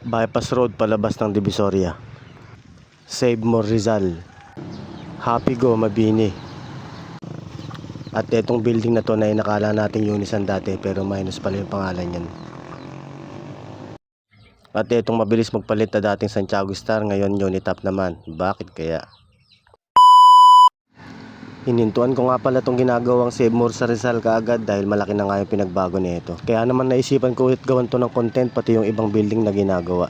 Bypass Road palabas ng Divisoria. Save More Rizal. Happy Go Mabini. At itong building na to na nakala natin Unisan dati pero minus pala yung pangalan yan. At itong mabilis magpalit na dating Santiago Star ngayon Unitap naman. Bakit kaya? Hinintuan ko nga pala itong ginagawang Save More sa Rizal kaagad dahil malaki na nga yung pinagbago nito. Kaya naman naisipan ko ulit gawan to ng content pati yung ibang building na ginagawa.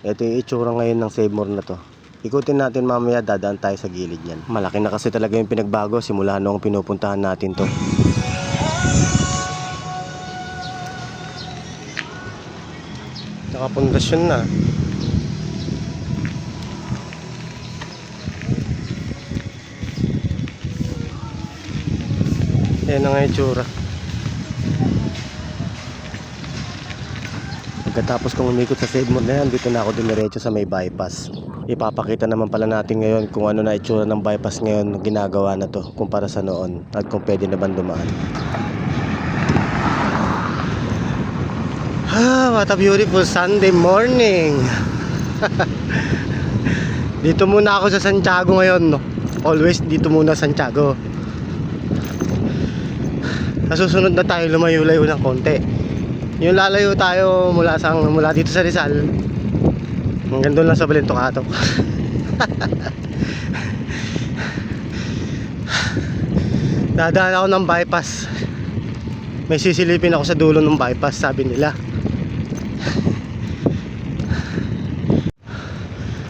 Ito yung itsura ngayon ng Save More na to. Ikutin natin mamaya, dadaan tayo sa gilid yan. Malaki na kasi talaga yung pinagbago simula noong pinupuntahan natin to. Nakapundasyon na. Yan na nga yung tsura. Pagkatapos kong umikot sa Save More na yan, dito na ako dumiretso sa may bypass. Ipapakita naman pala natin ngayon kung ano na itsura ng bypass ngayon ginagawa na to kumpara sa noon at kung pwede na bang dumaan. What a beautiful Sunday morning. Dito muna ako sa Santiago ngayon, no? Always dito muna sa Santiago. Nasusunod na tayo lumayo-layo ng konti. Yung lalayo tayo mula dito sa Rizal hanggang doon lang sa Balintong-Atok. Dadaan ako ng bypass. May sisilipin ako sa dulo ng bypass, sabi nila.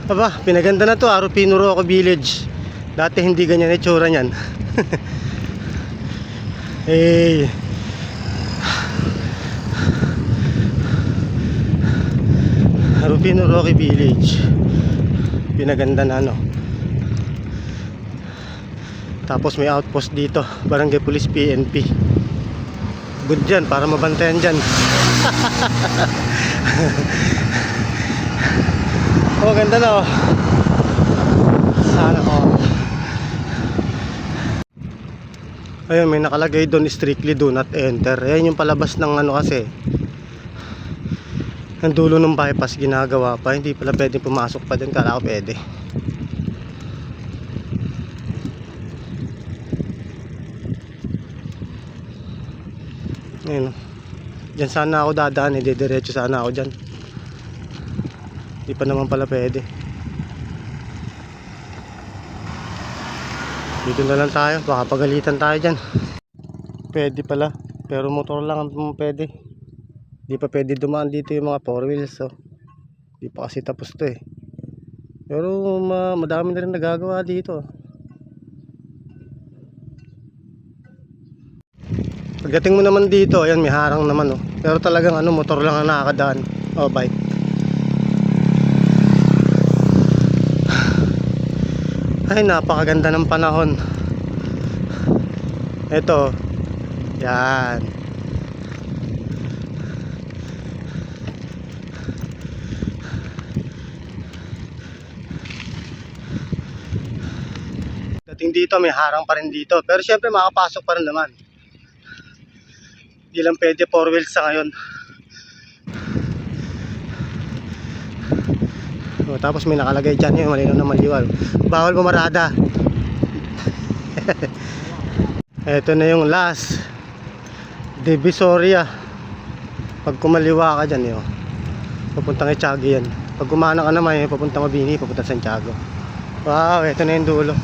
Aba, pinaganda na to, Arupino Roque Village. Dati hindi ganyan itsura niyan. Eh, Arupino Roque Village. Pinaganda na, no. Tapos may outpost dito, Barangay Police PNP. Good dyan, para mabantayan dyan. Oh, ganda na, oh. Sana, oh. Ayun, may nakalagay doon, strictly do not enter. Ayan yung palabas ng ano kasi. Ang dulo ng bypass ginagawa pa. Hindi pala pwedeng pumasok pa din. Kala ko pwede. Ayun. Diyan sana ako dadaan. Diretso sana ako dyan. Hindi pa naman pala pwede. Dito na lang tayo, baka pagalitan tayo dyan. Pwede pala, pero motor lang ang pwede. Di pa pwede dumaan dito yung mga 4 wheels, so di pa kasi tapos to eh. Pero madami na rin nagagawa dito. Pagdating mo naman dito, ayan, may harang naman, oh. Pero talagang ano, motor lang ang nakakadaan, o bike. Ay, napakaganda ng panahon. Ito. Yan. Dating dito, may harang pa rin dito. Pero syempre makapasok pa rin naman. Hindi lang pwede 4 wheels sa ngayon. O, tapos may nakalagay dyan yung malinaw na maliwal. Bawal bumarada. Ito na yung last Divisoria. Pag kumaliwa ka dyan yun, papuntang Echagi yan. Pag kumana ka naman yun, papuntang Mabini, papuntang Santiago. Wow, ito na yung dulo.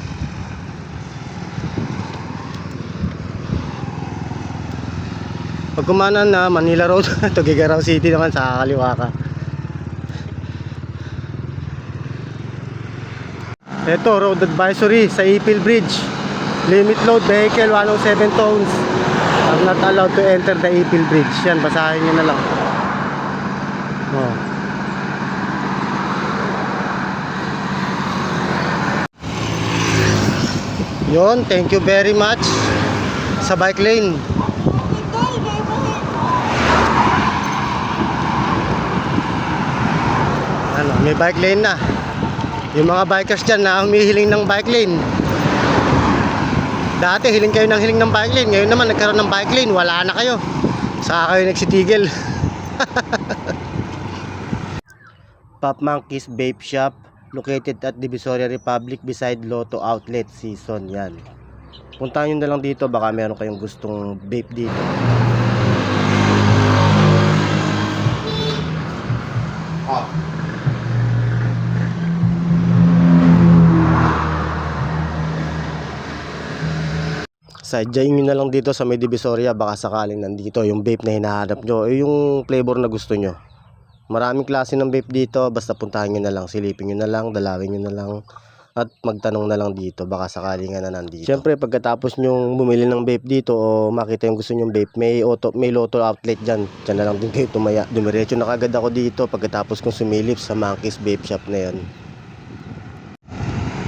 Pag kumana na Manila Road, Tuguegarao City naman, sa kaliwa ka. Ito, road advisory sa Ipil Bridge. Limit load vehicle 107 tons are not allowed to enter the Ipil Bridge. Yan, basahin nyo na lang. Oh. Yon, thank you very much sa bike lane. Ano, may bike lane na. Yung mga bikers dyan na humihiling ng bike lane, dati hiling kayo ng hiling ng bike lane, ngayon naman nagkaroon ng bike lane, wala na kayo. Saka kayo nagsitigil. Pop Monkeys Vape Shop located at Divisoria Republic beside Lotto Outlet Season. Yan. Puntahan nyo na lang dito, baka meron kayong gustong vape dito. Sadyain nyo na lang dito sa may Divisoria, baka sakaling nandito yung vape na hinahanap nyo o yung flavor na gusto nyo. Maraming klase ng vape dito, basta puntahan nyo na lang, silipin nyo na lang, dalawin nyo na lang at magtanong na lang dito, baka sakaling nga na nandito. Siyempre pagkatapos nyo bumili ng vape dito o makita yung gusto nyong vape, may Lotto outlet dyan, dyan na lang din kayo tumaya. Dumiretso na kagad ako dito pagkatapos kong sumilip sa Monkeys Vape Shop na yan.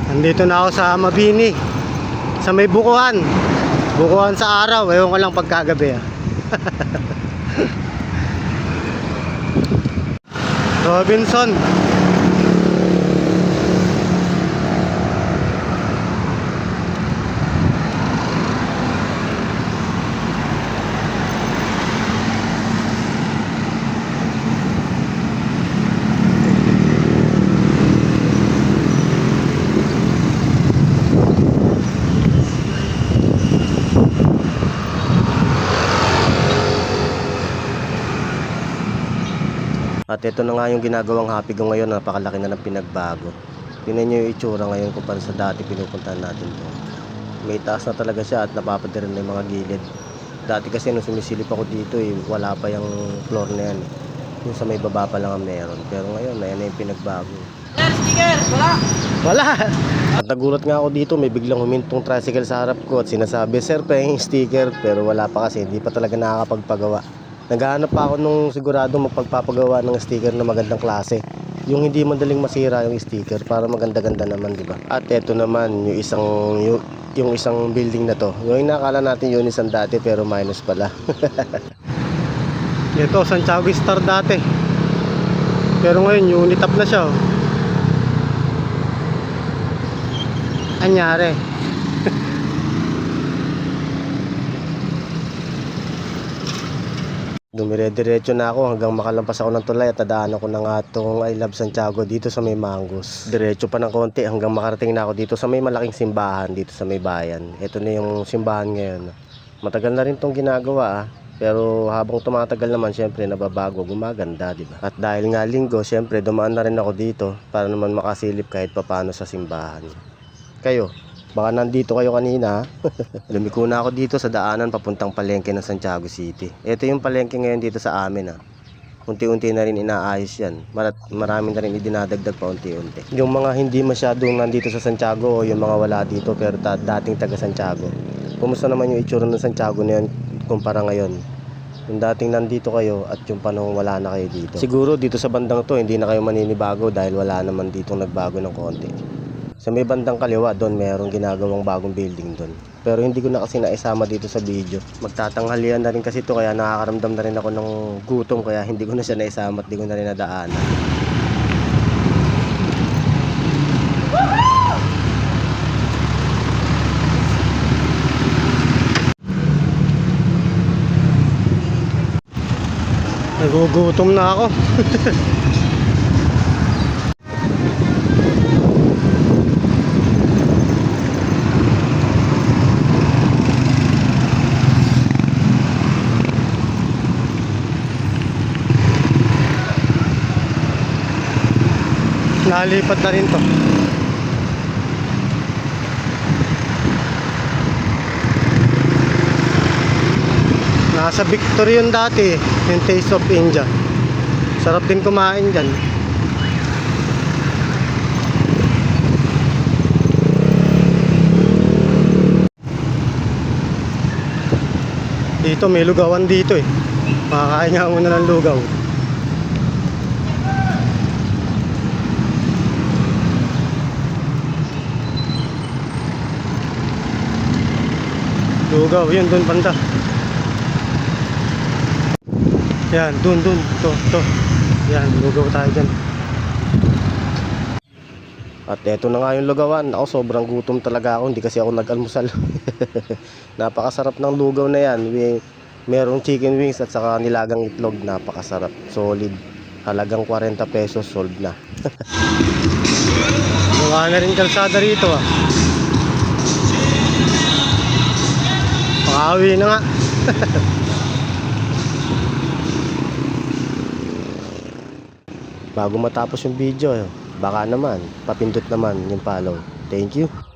Nandito na ako sa Mabini, sa may Bukuhan sa araw, ewan ko lang pagkagabi Robinson. At ito na nga yung ginagawang happy ko ngayon, napakalaki na ng pinagbago. Tingnan nyo yung itsura ngayon kumpara sa dati pinupuntahan natin to. May taas na talaga siya at napapadirin na yung mga gilid. Dati kasi nung sumisilip ako dito wala pa yung floor na yan. Yung sa may baba pa lang ang meron. Pero ngayon, ayan na yung pinagbago. Sticker, wala. Wala! At nagulat nga ako dito, may biglang humintong tricycle sa harap ko at sinasabi, "Sir, pahinging sticker." Pero wala pa kasi, hindi pa talaga nakakapagpagawa. Naghahanap pa ako nung sigurado magpagpapagawa ng sticker na magandang klase. Yung hindi madaling masira yung sticker para maganda-ganda naman, di ba? At eto naman yung isang building na to. Yung inakala natin Unison dati pero minus pala. Ito Santiago Star dati. Pero ngayon Unitap na siya. Anyari. Dumire-diretso na ako hanggang makalampas ako ng tulay at tadaan ako ng atong I Love Santiago dito sa may Mangos. Diretso pa ng konti hanggang makarating na ako dito sa may malaking simbahan dito sa may bayan. Ito na yung simbahan ngayon. Matagal na rin tong ginagawa pero habang tumatagal naman syempre nababago, gumaganda, di ba? At dahil nga linggo, syempre dumaan na rin ako dito para naman makasilip kahit papano sa simbahan. Kayo, baka nandito kayo kanina. Lumiko na ako dito sa daanan papuntang palengke ng Santiago City. Ito yung palengke ngayon dito sa amin Unti-unti na rin inaayos yan. Marami na rin idinadagdag pa unti-unti. Yung mga hindi masyadong nandito sa Santiago o yung mga wala dito pero dating taga Santiago, kumusta naman yung itsura ng Santiago na yan kumpara ngayon? Yung dating nandito kayo at yung panahon wala na kayo dito. Siguro dito sa bandang to hindi na kayo maninibago dahil wala naman ditong nagbago ng konti. Sa may bandang kaliwa doon merong ginagawang bagong building doon. Pero hindi ko na kasi naisama dito sa video. Magtatanghalian na rin kasi ito kaya nakakaramdam na rin ako ng gutom kaya hindi ko na siya naisama at hindi ko na rin nadaanan. Nagugutom na ako. Nalipat na rin to. Nasa Victory yun dati, yung Taste of India. Sarap din kumain dyan. Dito may lugawan dito makakain nga muna ng lugaw. Lugaw, yun dun banda. Yan, dun, to. Yan, lugaw tayo dyan. At eto na nga yung lugawan. Ako sobrang gutom talaga ako, hindi kasi ako nag-almusal. Napakasarap ng lugaw na yan. Merong chicken wings at saka nilagang itlog, napakasarap, solid. Halagang 40 pesos, sold na. Gawa na rin kalsada rito ah. Pakauwi na nga. Bago matapos yung video, baka naman, papindot naman yung follow. Thank you.